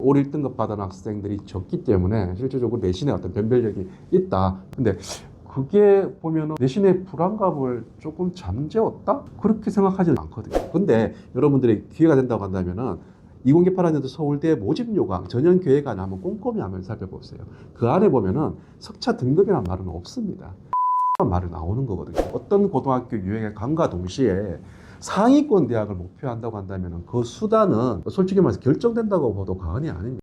올 1등급 받은 학생들이 적기 때문에 실질적으로 내신에 어떤 변별력이 있다. 근데 그게 보면은 내신의 불안감을 조금 잠재웠다? 그렇게 생각하지는 않거든요. 근데 여러분들이 기회가 된다고 한다면은 2018학년도 서울대 모집 요강 전형 계획안을 한번 꼼꼼히 한번 살펴보세요. 그 안에 보면은 석차 등급이라는 말은 없습니다. 말이 나오는 거거든요. 어떤 고등학교 유형에 감과 동시에 상위권 대학을 목표한다고 한다면 그 수단은 솔직히 말해서 결정된다고 봐도 과언이 아닙니다.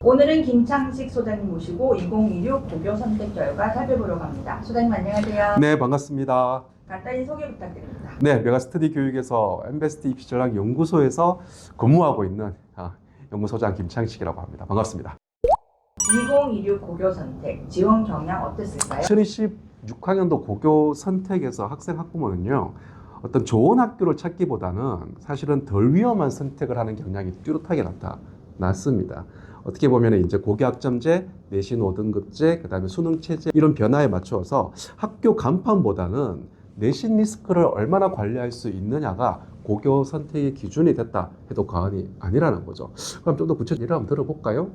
오늘은 김창식 소장님 모시고 2026 고교 선택 결과 살펴보려고 합니다. 소장님 안녕하세요. 네, 반갑습니다. 간단히 소개 부탁드립니다. 네, 메가스터디 교육에서 엠베스트 입시전략 연구소에서 근무하고 있는 연구소장 김창식이라고 합니다. 반갑습니다. 2026 고교 선택 지원 경향 어땠을까요? 2026학년도 고교 선택에서 학생 학부모는요, 어떤 좋은 학교를 찾기보다는 사실은 덜 위험한 선택을 하는 경향이 뚜렷하게 나타났습니다. 어떻게 보면 이제 고교학점제, 내신 5등급제, 그다음에 수능 체제 이런 변화에 맞추어서 학교 간판보다는 내신 리스크를 얼마나 관리할 수 있느냐가 고교 선택의 기준이 됐다 해도 과언이 아니라는 거죠. 그럼 좀 더 구체적으로 한번 들어볼까요?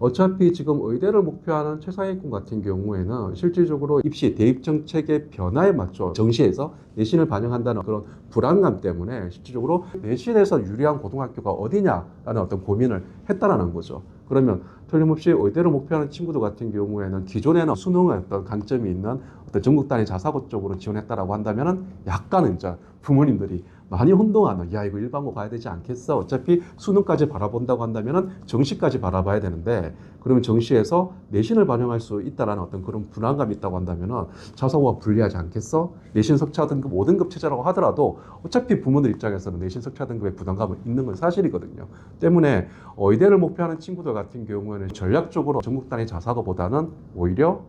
어차피 지금 의대를 목표하는 최상위권 같은 경우에는 실질적으로 입시 대입 정책의 변화에 맞춰 정시에서 내신을 반영한다는 그런 불안감 때문에 실질적으로 내신에서 유리한 고등학교가 어디냐라는 어떤 고민을 했다라는 거죠. 그러면 틀림없이 의대를 목표하는 친구들 같은 경우에는 기존에는 수능의 어떤 강점이 있는 어떤 전국 단위 자사고 쪽으로 지원했다라고 한다면은 약간은 이제 부모님들이 많이 혼동하는, 야 이거 일반고 가야 되지 않겠어? 어차피 수능까지 바라본다고 한다면은 정시까지 바라봐야 되는데, 그러면 정시에서 내신을 반영할 수 있다라는 어떤 그런 불안감이 있다고 한다면은 자사고가 불리하지 않겠어? 내신 석차 등급 5등급 체제라고 하더라도 어차피 부모들 입장에서는 내신 석차 등급의 부담감은 있는 건 사실이거든요. 때문에 의대를 목표하는 친구들 같은 경우에는 전략적으로 전국 단위 자사고보다는 오히려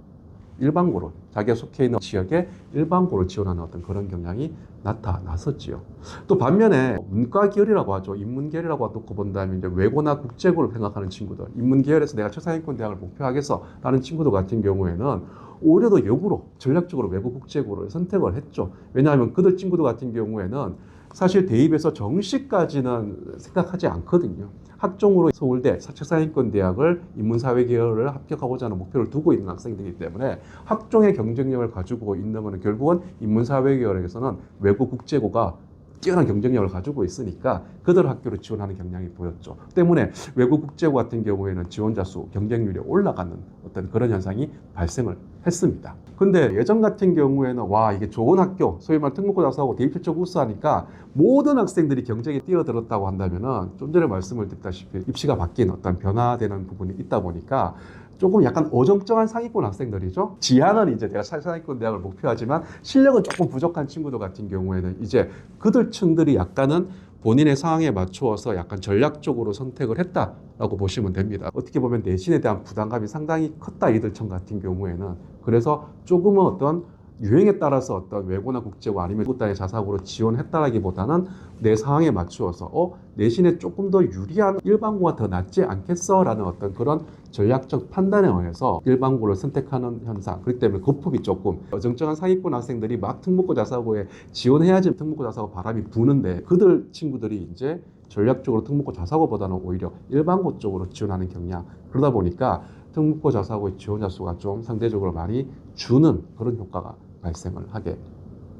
일반고로, 자기가 속해 있는 지역에 일반고를 지원하는 어떤 그런 경향이 나타났었지요. 또 반면에 문과계열이라고 하죠. 인문계열이라고 놓고 본다면 이제 외고나 국제고를 생각하는 친구들, 인문계열에서 내가 최상위권 대학을 목표하겠어라는 친구들 같은 경우에는 오히려 더 역으로 전략적으로 외고 국제고를 선택을 했죠. 왜냐하면 그들 친구들 같은 경우에는 사실 대입에서 정시까지는 생각하지 않거든요. 학종으로 서울대 최상위권 대학을 인문사회 계열을 합격하고자 하는 목표를 두고 있는 학생들이기 때문에 학종의 경쟁력을 가지고 있는 것은 결국은 인문사회 계열에서는 외고 국제고가 뛰어난 경쟁력을 가지고 있으니까 그들 학교로 지원하는 경향이 보였죠. 때문에 외고 국제고 같은 경우에는 지원자 수, 경쟁률이 올라가는 어떤 그런 현상이 발생을 했습니다. 근데 예전 같은 경우에는 와 이게 좋은 학교, 소위 말 특목고 자사고 대입 실적 우수하니까 모든 학생들이 경쟁에 뛰어들었다고 한다면은 좀 전에 말씀을 드렸다시피 입시가 바뀐 어떤 변화되는 부분이 있다 보니까 조금 약간 어정쩡한 상위권 학생들이죠. 지향은 이제 내가 상위권 대학을 목표하지만 실력은 조금 부족한 친구들 같은 경우에는 이제 그들 층들이 약간은 본인의 상황에 맞추어서 약간 전략적으로 선택을 했다라고 보시면 됩니다. 어떻게 보면 내신에 대한 부담감이 상당히 컸다 이들 층 같은 경우에는. 그래서 조금은 어떤 유행에 따라서 어떤 외고나 국제고 아니면 전국 단위 자사고로 지원했다라기보다는 내 상황에 맞추어서 내신에 조금 더 유리한 일반고가 더 낫지 않겠어? 라는 어떤 그런 전략적 판단에 의해서 일반고를 선택하는 현상. 그렇기 때문에 거품이 조금 어정쩡한 상위권 학생들이 막 특목고 자사고에 지원해야지 특목고 자사고 바람이 부는데 그들 친구들이 이제 전략적으로 특목고 자사고보다는 오히려 일반고 쪽으로 지원하는 경향. 그러다 보니까 특목고 자사고의 지원자 수가 좀 상대적으로 많이 주는 그런 효과가 발생을 하게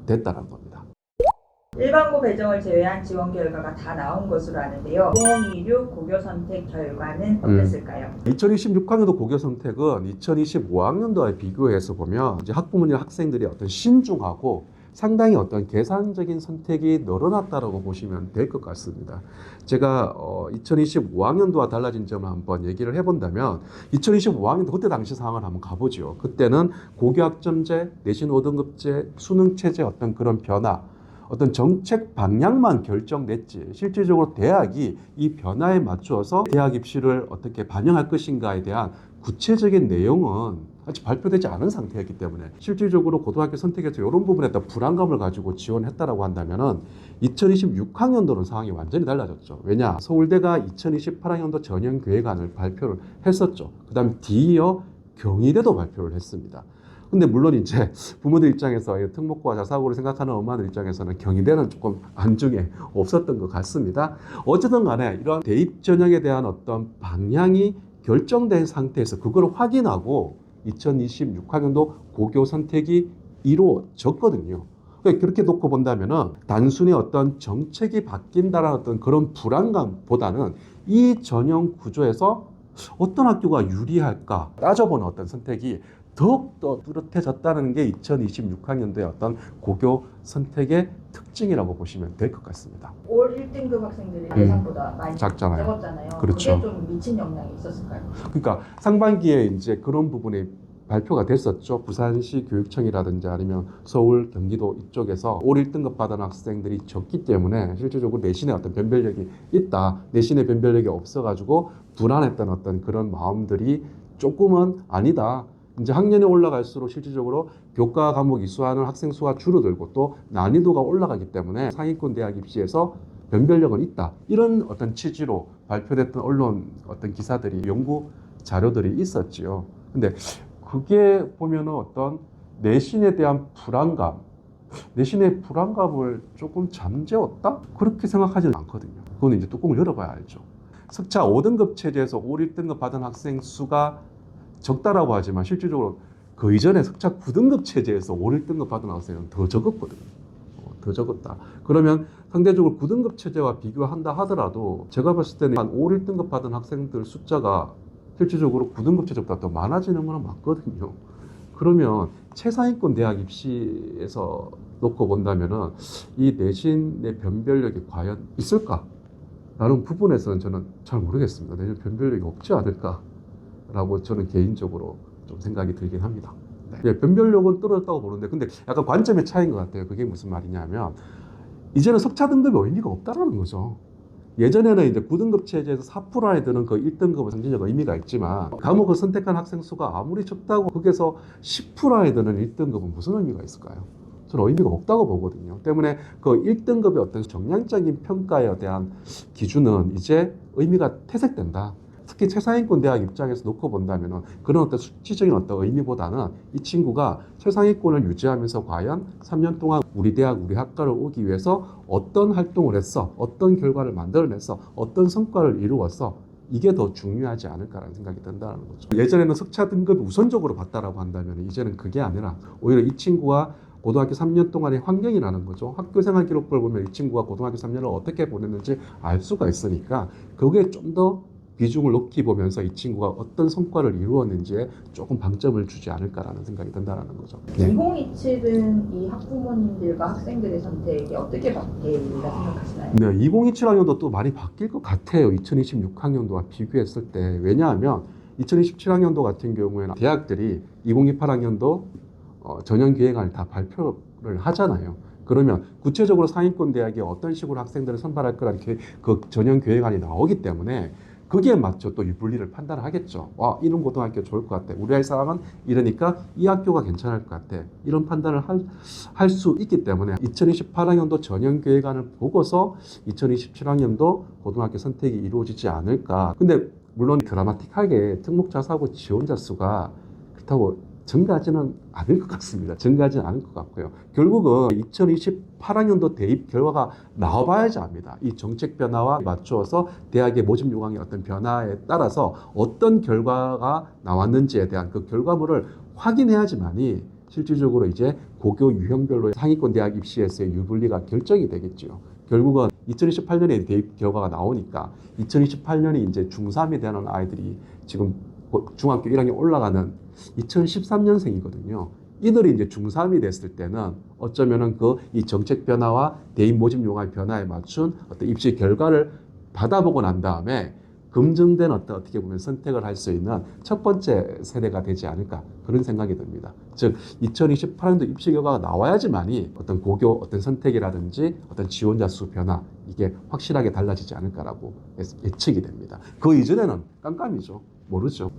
됐다는 겁니다. 일반고 배정을 제외한 지원 결과가 다 나온 것으로 아는데요. 2026 고교 선택 결과는 어땠을까요? 2026학년도 고교 선택은 2025학년도와 비교해서 보면 이제 학부모님 학생들이 어떤 신중하고 상당히 어떤 계산적인 선택이 늘어났다고 보시면 될 것 같습니다. 제가 2025학년도와 달라진 점을 한번 얘기를 해본다면 2025학년도 그때 당시 상황을 한번 가보죠. 그때는 고교학점제, 내신 5등급제, 수능체제 어떤 그런 변화, 어떤 정책 방향만 결정됐지 실질적으로 대학이 이 변화에 맞추어서 대학 입시를 어떻게 반영할 것인가에 대한 구체적인 내용은 아직 발표되지 않은 상태였기 때문에 실질적으로 고등학교 선택에서 이런 부분에 따라 불안감을 가지고 지원했다라고 한다면은 2026학년도는 상황이 완전히 달라졌죠. 왜냐? 서울대가 2028학년도 전형 계획안을 발표를 했었죠. 그 다음에 뒤이어 경희대도 발표를 했습니다. 근데 물론 이제 부모들 입장에서 이 특목고와 자사고를 생각하는 엄마들 입장에서는 경희대는 조금 안중에 없었던 것 같습니다. 어쨌든 간에 이런 대입 전형에 대한 어떤 방향이 결정된 상태에서 그걸 확인하고 2026학년도 고교 선택이 이루어졌거든요. 그렇게 놓고 본다면은 단순히 어떤 정책이 바뀐다는 어떤 그런 불안감보다는 이 전형 구조에서 어떤 학교가 유리할까 따져보는 어떤 선택이 더욱더 뚜렷해졌다는 게 2026학년도의 어떤 고교 선택의 특징이라고 보시면 될 것 같습니다. 올 1등급 학생들이 예상보다 많이 작잖아요. 적었잖아요. 그렇죠. 그게 좀 미친 영향이 있었을까요? 그러니까 상반기에 이제 그런 부분이 발표가 됐었죠. 부산시 교육청이라든지 아니면 서울, 경기도 이쪽에서 올 1등급 받은 학생들이 적기 때문에 실질적으로 내신에 어떤 변별력이 있다. 내신의 변별력이 없어가지고 불안했던 어떤 그런 마음들이 조금은 아니다. 이제 학년이 올라갈수록 실질적으로 교과 과목 이수하는 학생 수가 줄어들고 또 난이도가 올라가기 때문에 상위권 대학 입시에서 변별력은 있다. 이런 어떤 취지로 발표됐던 언론 어떤 기사들이 연구 자료들이 있었지요. 근데 그게 보면은 어떤 내신에 대한 불안감, 내신의 불안감을 조금 잠재웠다? 그렇게 생각하지는 않거든요. 그건 이제 뚜껑을 열어봐야 알죠. 석차 5등급 체제에서 올 1등급 받은 학생 수가 적다라고 하지만 실질적으로 그 이전에 석차 9등급 체제에서 올 1등급 받은 학생은 더 적었거든요. 더 적었다. 그러면 상대적으로 9등급 체제와 비교한다 하더라도 제가 봤을 때는 한 올 1등급 받은 학생들 숫자가 실질적으로 9등급 체제보다 더 많아지는 건 맞거든요. 그러면 최상위권 대학 입시에서 놓고 본다면은 이 내신의 변별력이 과연 있을까? 라는 부분에서는 저는 잘 모르겠습니다. 내신 변별력이 없지 않을까라고 저는 개인적으로 좀 생각이 들긴 합니다. 네, 변별력은 떨어졌다고 보는데 근데 약간 관점의 차이인 것 같아요. 그게 무슨 말이냐면 이제는 석차 등급이 의미가 없다라는 거죠. 예전에는 이제 9등급 체제에서 4% 아이들은 그 1등급은 상징적 의미가 있지만 과목을 선택한 학생 수가 아무리 적다고 거기서 10% 아이들은 1등급은 무슨 의미가 있을까요? 저는 의미가 없다고 보거든요. 때문에 그 1등급의 어떤 정량적인 평가에 대한 기준은 이제 의미가 퇴색된다. 특히 최상위권 대학 입장에서 놓고 본다면 그런 어떤 수치적인 어떤 의미보다는 이 친구가 최상위권을 유지하면서 과연 3년 동안 우리 대학, 우리 학과를 오기 위해서 어떤 활동을 했어, 어떤 결과를 만들어냈어, 어떤 성과를 이루었어, 이게 더 중요하지 않을까라는 생각이 든다는 거죠. 예전에는 석차 등급을 우선적으로 봤다라고 한다면 이제는 그게 아니라 오히려 이 친구가 고등학교 3년 동안의 환경이라는 거죠. 학교생활 기록부를 보면 이 친구가 고등학교 3년을 어떻게 보냈는지 알 수가 있으니까 그게 좀 더 비중을 높이 보면서 이 친구가 어떤 성과를 이루었는지에 조금 방점을 주지 않을까라는 생각이 든다는 거죠. 네. 2027은 이 학부모님들과 학생들의 선택이 어떻게 바뀔까 생각하시나요? 네, 2027학년도 또 많이 바뀔 것 같아요. 2026학년도와 비교했을 때. 왜냐하면 2027학년도 같은 경우에는 대학들이 2028학년도 전형기획안을 다 발표를 하잖아요. 그러면 구체적으로 상위권 대학이 어떤 식으로 학생들을 선발할 거라는 그 전형기획안이 나오기 때문에 거기에 맞춰 또 유불리를 판단을 하겠죠. 와, 이런 고등학교 좋을 것 같아. 우리 아이 상황은 이러니까 이 학교가 괜찮을 것 같아. 이런 판단을 할 수 있기 때문에 2028학년도 전형계획안을 보고서 2027학년도 고등학교 선택이 이루어지지 않을까. 근데 물론 드라마틱하게 특목자사고 지원자 수가 그렇다고 증가하지는 않을 것 같습니다. 증가하지는 않을 것 같고요. 결국은 2028학년도 대입 결과가 나와봐야지 압니다. 이 정책 변화와 맞추어서 대학의 모집 요강의 어떤 변화에 따라서 어떤 결과가 나왔는지에 대한 그 결과물을 확인해야지만이 실질적으로 이제 고교 유형별로 상위권 대학 입시에서의 유불리가 결정이 되겠죠. 결국은 2028년에 대입 결과가 나오니까 2028년이 이제 중3이 되는 아이들이 지금 중학교 1학년 올라가는 2013년생이거든요. 이들이 이제 중3이 됐을 때는 어쩌면은 이 정책 변화와 대입 모집 요강 변화에 맞춘 어떤 입시 결과를 받아보고 난 다음에 검증된 어떻게 보면 선택을 할 수 있는 첫 번째 세대가 되지 않을까 그런 생각이 듭니다. 즉 2028년도 입시 결과가 나와야지만이 어떤 고교 어떤 선택이라든지 어떤 지원자 수 변화 이게 확실하게 달라지지 않을까라고 예측이 됩니다. 그 이전에는 깜깜이죠. 모르죠.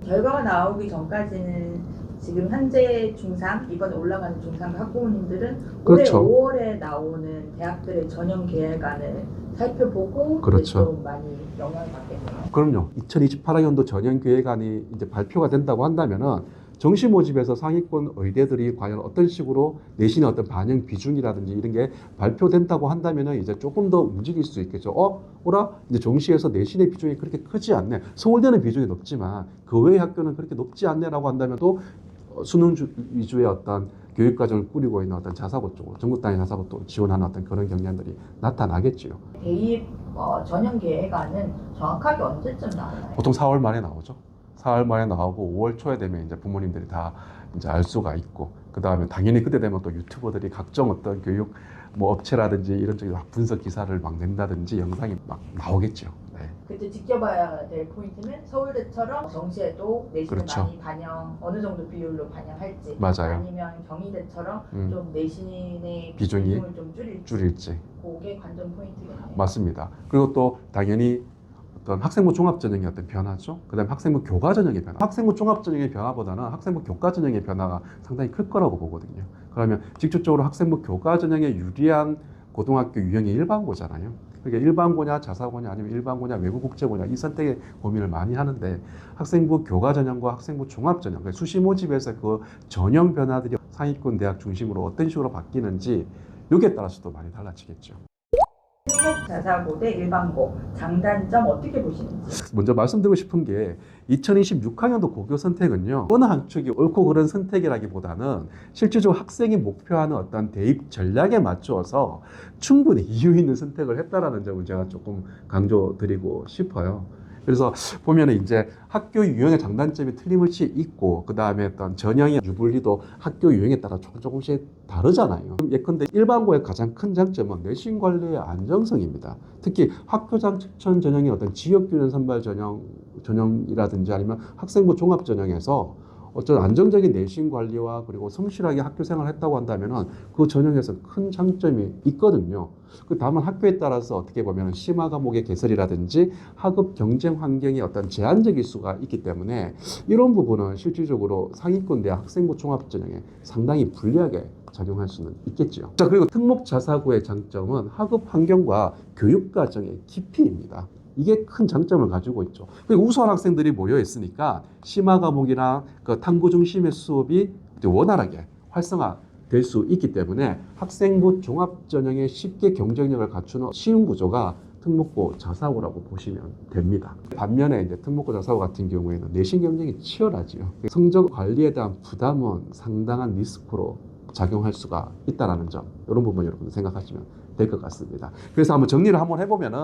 결과가 나오기 전까지는 지금 현재 중3, 이번에 올라가는 중3 학부모님들은 그렇죠. 올해 5월에 나오는 대학들의 전형 계획안을 살펴보고 그렇죠. 좀 많이 영향을 받겠네요. 그럼요. 2028학년도 전형 계획안이 이제 발표가 된다고 한다면은 정시 모집에서 상위권 의대들이 과연 어떤 식으로 내신의 어떤 반영 비중이라든지 이런 게 발표된다고 한다면은 이제 조금 더 움직일 수 있겠죠. 어라? 이제 정시에서 내신의 비중이 그렇게 크지 않네. 서울대는 비중이 높지만 그 외의 학교는 그렇게 높지 않네라고 한다면 또 수능 위주의 어떤 교육과정을 꾸리고 있는 어떤 자사고 쪽으로, 전국 단위 자사고 또 지원하는 어떤 그런 경향들이 나타나겠지요. 대입 전형 계획안은 정확하게 언제쯤 나오나요? 보통 4월 말에 나오죠. 4월 말에 나오고 5월 초에 되면 이제 부모님들이 다 이제 알 수가 있고, 그 다음에 당연히 그때 되면 또 유튜버들이 각종 어떤 교육 뭐 업체라든지 이런 쪽에 막 분석 기사를 막 낸다든지 영상이 막 나오겠죠. 네. 그때 지켜봐야 될 포인트는 서울대처럼 정시에도 내신을 그렇죠. 많이 반영, 어느 정도 비율로 반영할지, 맞아요. 아니면 경희대처럼 음. 좀 내신의 비중이 비중을 좀 줄일지. 그게 관전 포인트겠네요. 맞습니다. 그리고 또 당연히 어떤 학생부 종합전형의 어떤 변화죠. 그 다음에 학생부 교과전형의 변화. 학생부 종합전형의 변화보다는 학생부 교과전형의 변화가 상당히 클 거라고 보거든요. 그러면 직접적으로 학생부 교과전형에 유리한 고등학교 유형이 일반고잖아요. 그러니까 일반고냐 자사고냐 아니면 일반고냐 외국국제고냐 이 선택에 고민을 많이 하는데, 학생부 교과전형과 학생부 종합전형, 그러니까 수시 모집에서 그 전형 변화들이 상위권 대학 중심으로 어떤 식으로 바뀌는지 여기에 따라서도 많이 달라지겠죠. 특목 자사고 대 일반고 장단점 어떻게 보시는지. 먼저 말씀드리고 싶은 게 2026학년도 고교 선택은요, 어느 한쪽이 옳고 그른 선택이라기보다는 실질적으로 학생이 목표하는 어떤 대입 전략에 맞추어서 충분히 이유 있는 선택을 했다라는 점을 제가 조금 강조드리고 싶어요. 그래서 보면은 이제 학교 유형의 장단점이 틀림없이 있고, 그 다음에 어떤 전형의 유불리도 학교 유형에 따라 조금씩 다르잖아요. 예컨대 일반고의 가장 큰 장점은 내신 관리의 안정성입니다. 특히 학교장 추천 전형의 어떤 지역균형 선발 전형이라든지 아니면 학생부 종합 전형에서 어떤 안정적인 내신 관리와 그리고 성실하게 학교 생활을 했다고 한다면은 그 전형에서 큰 장점이 있거든요. 다만 학교에 따라서 어떻게 보면 심화 과목의 개설이라든지 학업 경쟁 환경이 어떤 제한적일 수가 있기 때문에 이런 부분은 실질적으로 상위권 대학 학생부 종합 전형에 상당히 불리하게 작용할 수는 있겠죠. 자, 그리고 특목 자사고의 장점은 학업 환경과 교육 과정의 깊이입니다. 이게 큰 장점을 가지고 있죠. 우수한 학생들이 모여 있으니까 심화 과목이나 그 탐구 중심의 수업이 원활하게 활성화될 수 있기 때문에 학생부 종합 전형에 쉽게 경쟁력을 갖추는 쉬운 구조가 특목고 자사고라고 보시면 됩니다. 반면에 이제 특목고 자사고 같은 경우에는 내신 경쟁이 치열하지요. 성적 관리에 대한 부담은 상당한 리스크로 작용할 수가 있다는 점, 이런 부분 여러분 생각하시면 될 것 같습니다. 그래서 한번 정리를 한번 해보면은,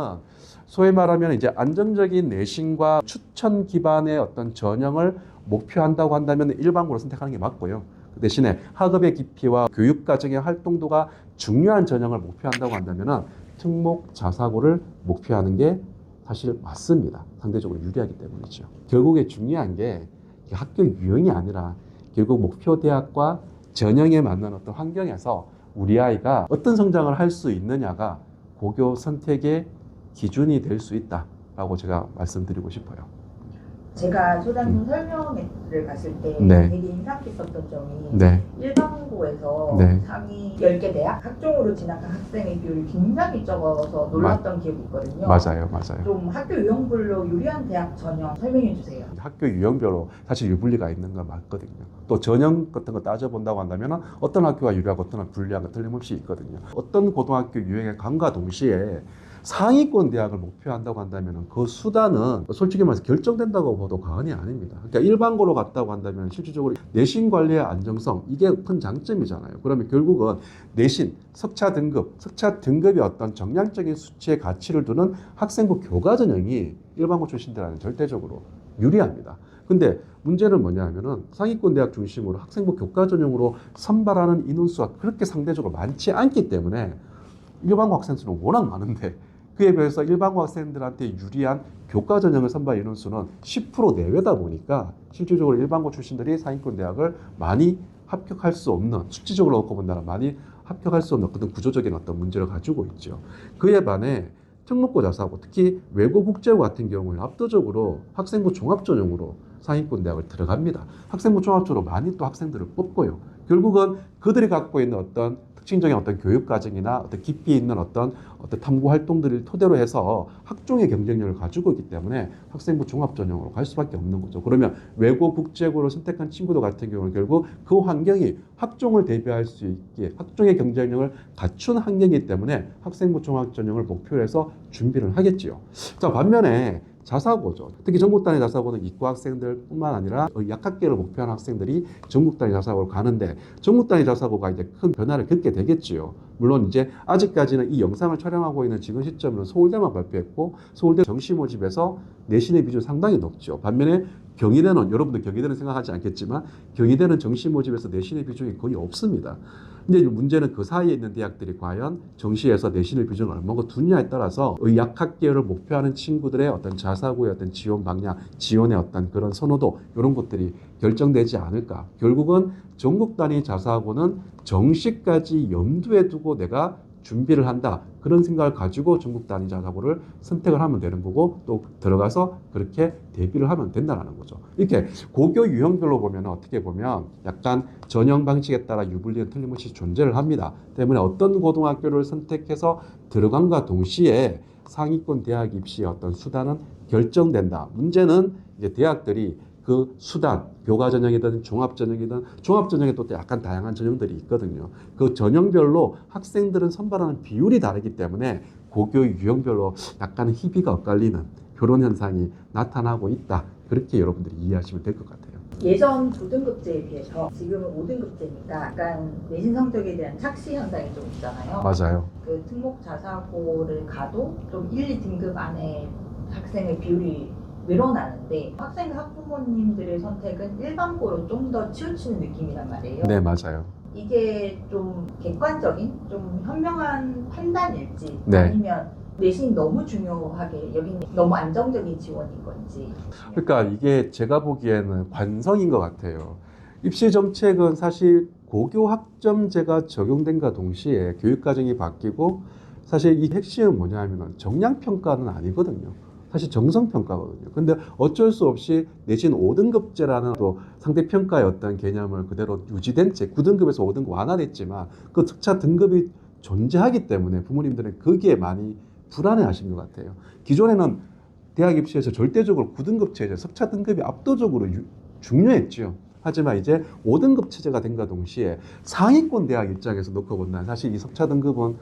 소위 말하면 이제 안정적인 내신과 추천 기반의 어떤 전형을 목표한다고 한다면 일반고를 선택하는 게 맞고요. 그 대신에 학업의 깊이와 교육 과정의 활동도가 중요한 전형을 목표한다고 한다면 특목 자사고를 목표하는 게 사실 맞습니다. 상대적으로 유리하기 때문이죠. 결국에 중요한 게 학교 유형이 아니라 결국 목표 대학과 전형에 맞는 어떤 환경에서 우리 아이가 어떤 성장을 할 수 있느냐가 고교 선택의 기준이 될 수 있다라고 제가 말씀드리고 싶어요. 제가 소장님 설명회를 갔을 때 네. 되게 인상 깊었던 점이 네. 일반고에서 네. 상위 10개 대학 학종으로 진학한 학생의 비율이 굉장히 적어서 놀랐던 기억이 있거든요. 맞아요. 좀 학교 유형별로 유리한 대학 전형 설명해 주세요. 학교 유형별로 사실 유불리가 있는 건 맞거든요. 또 전형 같은 거 따져본다고 한다면 어떤 학교가 유리하고 어떤 학교가 불리한 건 틀림없이 있거든요. 어떤 고등학교 유형에 감과 동시에 상위권 대학을 목표한다고 한다면 그 수단은 솔직히 말해서 결정된다고 봐도 과언이 아닙니다. 그러니까 일반고로 갔다고 한다면 실질적으로 내신 관리의 안정성, 이게 큰 장점이잖아요. 그러면 결국은 내신, 석차 등급이 어떤 정량적인 수치의 가치를 두는 학생부 교과 전형이 일반고 출신들한테 절대적으로 유리합니다. 근데 문제는 뭐냐면은 상위권 대학 중심으로 학생부 교과 전형으로 선발하는 인원수가 그렇게 상대적으로 많지 않기 때문에 일반고 학생 수는 워낙 많은데 그에 비해서 일반고 학생들한테 유리한 교과 전형을 선발 인원수는 10% 내외다 보니까 실질적으로 일반고 출신들이 상위권 대학을 많이 합격할 수 없는, 수치적으로 놓고 본다면 많이 합격할 수 없는 어떤 구조적인 어떤 문제를 가지고 있죠. 그에 반해 특목고 자사고, 특히 외고 국제고 같은 경우는 압도적으로 학생부 종합 전형으로 상위권 대학을 들어갑니다. 학생부 종합 전형으로 많이 또 학생들을 뽑고요. 결국은 그들이 갖고 있는 어떤 특징적인 어떤 교육 과정이나 어떤 깊이 있는 어떤 탐구 활동들을 토대로 해서 학종의 경쟁력을 가지고 있기 때문에 학생부 종합 전형으로 갈 수밖에 없는 거죠. 그러면 외고 국제고를 선택한 친구들 같은 경우는 결국 그 환경이 학종을 대비할 수 있게 학종의 경쟁력을 갖춘 환경이기 때문에 학생부 종합 전형을 목표로 해서 준비를 하겠지요. 자, 반면에 자사고죠. 특히 전국 단위 자사고는 이과 학생들뿐만 아니라 약학계를 목표한 학생들이 전국 단위 자사고를 가는데 전국 단위 자사고가 이제 큰 변화를 겪게 되겠지요. 물론 이제 아직까지는 이 영상을 촬영하고 있는 지금 시점은 서울대만 발표했고 서울대 정시 모집에서 내신의 비중이 상당히 높죠. 반면에 경희대는 여러분들 경희대는 생각하지 않겠지만 경희대는 정시 모집에서 내신의 비중이 거의 없습니다. 근데 문제는 그 사이에 있는 대학들이 과연 정시에서 내신의 비중을 얼마나 두냐에 따라서 의학학계를 목표하는 친구들의 어떤 자사고의 어떤 지원 방향, 지원의 어떤 그런 선호도 이런 것들이 결정되지 않을까. 결국은 전국 단위 자사고는 정시까지 염두에 두고 내가 준비를 한다. 그런 생각을 가지고 전국 단위 자사고를 선택을 하면 되는 거고 또 들어가서 그렇게 대비를 하면 된다는 거죠. 이렇게 고교 유형별로 보면 어떻게 보면 약간 전형 방식에 따라 유불리는 틀림없이 존재를 합니다. 때문에 어떤 고등학교를 선택해서 들어간과 동시에 상위권 대학 입시의 어떤 수단은 결정된다. 문제는 이제 대학들이 그 수단, 교과 전형이든 종합 전형이든 종합 전형에 또 약간 다양한 전형들이 있거든요. 그 전형별로 학생들은 선발하는 비율이 다르기 때문에 고교 유형별로 약간 희비가 엇갈리는 그런 현상이 나타나고 있다. 그렇게 여러분들이 이해하시면 될 것 같아요. 예전 9등급제에 비해서 지금은 5등급제니까 약간 내신 성적에 대한 착시 현상이 좀 있잖아요. 맞아요. 그 특목 자사고를 가도 좀 1, 2등급 안에 학생의 비율이 늘어나는데 학생 학부모님들의 선택은 일반고로 좀 더 치우치는 느낌이란 말이에요. 네, 맞아요. 이게 좀 객관적인, 좀 현명한 판단일지 네. 아니면 내신이 너무 중요하게 여기는 너무 안정적인 지원인 건지. 그러니까 이게 제가 보기에는 관성인 것 같아요. 입시 정책은 사실 고교 학점제가 적용된과 동시에 교육 과정이 바뀌고 사실 이 핵심은 뭐냐 하면 정량 평가는 아니거든요. 사실 정성평가거든요. 근데 어쩔 수 없이 내신 5등급제라는 또 상대평가의 어떤 개념을 그대로 유지된 채 9등급에서 5등급 완화됐지만 그 특차 등급이 존재하기 때문에 부모님들은 거기에 많이 불안해 하신 것 같아요. 기존에는 대학 입시에서 절대적으로 9등급 체제, 석차 등급이 압도적으로 중요했죠. 하지만 이제 5등급 체제가 된과 동시에 상위권 대학 입장에서 놓고 본다면 사실 이 석차 등급은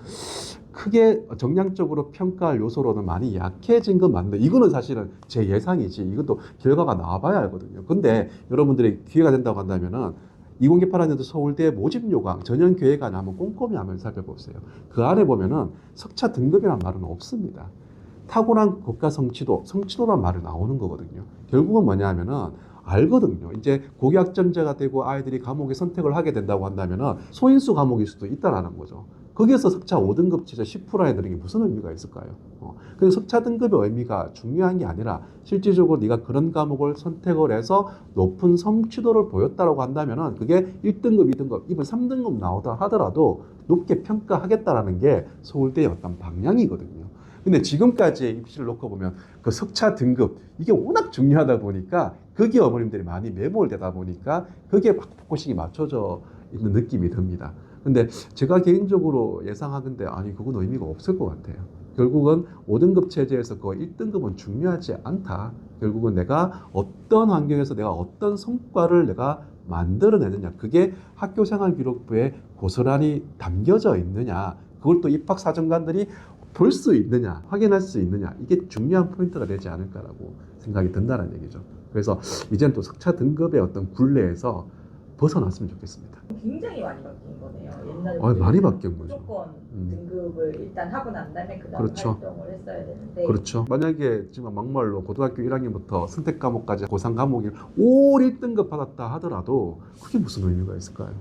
크게 정량적으로 평가할 요소로는 많이 약해진 건 맞는데 이거는 사실은 제 예상이지 이것도 결과가 나와봐야 알거든요. 근데 여러분들이 기회가 된다고 한다면은 2018학년도 서울대 모집 요강 전형 계획안을 한번 꼼꼼히 한번 살펴보세요. 그 안에 보면은 석차 등급이라는 말은 없습니다. 탁월한 국가 성취도란 말이 나오는 거거든요. 결국은 뭐냐 하면은 알거든요. 이제 고교학점제가 되고 아이들이 과목에 선택을 하게 된다고 한다면은 소인수 과목일 수도 있다라는 거죠. 거기에서 석차 5등급 체제 10%에 드는 게 무슨 의미가 있을까요? 그래서 석차 등급의 의미가 중요한 게 아니라 실질적으로 네가 그런 과목을 선택을 해서 높은 성취도를 보였다라고 한다면은 그게 1등급, 2등급, 이번 3등급 나오다 하더라도 높게 평가하겠다라는 게 서울대의 어떤 방향이거든요. 근데 지금까지의 입시를 놓고 보면 그 석차 등급 이게 워낙 중요하다 보니까 거기에 어머님들이 많이 매몰되다 보니까 거기에 막 포커싱이 맞춰져 있는 느낌이 듭니다. 근데 제가 개인적으로 예상하건대 아니 그건 의미가 없을 것 같아요. 결국은 5등급 체제에서 그 1등급은 중요하지 않다. 결국은 내가 어떤 환경에서 내가 어떤 성과를 내가 만들어내느냐. 그게 학교생활기록부에 고스란히 담겨져 있느냐. 그걸 또 입학사정관들이 볼 수 있느냐, 확인할 수 있느냐. 이게 중요한 포인트가 되지 않을까라고 생각이 든다는 얘기죠. 그래서 이제는 또 석차 등급의 어떤 굴레에서 벗어났으면 좋겠습니다. 굉장히 많이 바뀐 거네요. 옛날에 많이 바뀐 거죠. 무조건 등급을 일단 하고 난 다음에 그 다음 그렇죠. 활동을 했어야 되는데 그렇죠. 만약에 지금 막말로 고등학교 1학년부터 선택 과목까지 고상 과목이 올 1등급 받았다 하더라도 그게 무슨 의미가 있을까요?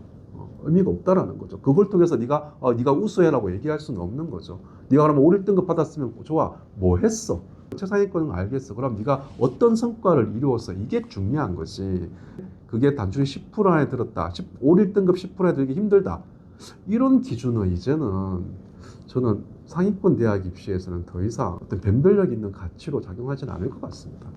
의미가 없다라는 거죠. 그걸 통해서 네가 우수해라고 얘기할 수는 없는 거죠. 네가 그러면 올 1등급 받았으면 좋아. 뭐 했어? 최상위권은 알겠어. 그럼 네가 어떤 성과를 이루었어? 이게 중요한 거지. 그게 단순히 10% 안에 들었다. 올 1등급 10%에 들기 힘들다. 이런 기준은 이제는 저는 상위권 대학 입시에서는 더 이상 어떤 변별력 있는 가치로 작용하지는 않을 것 같습니다.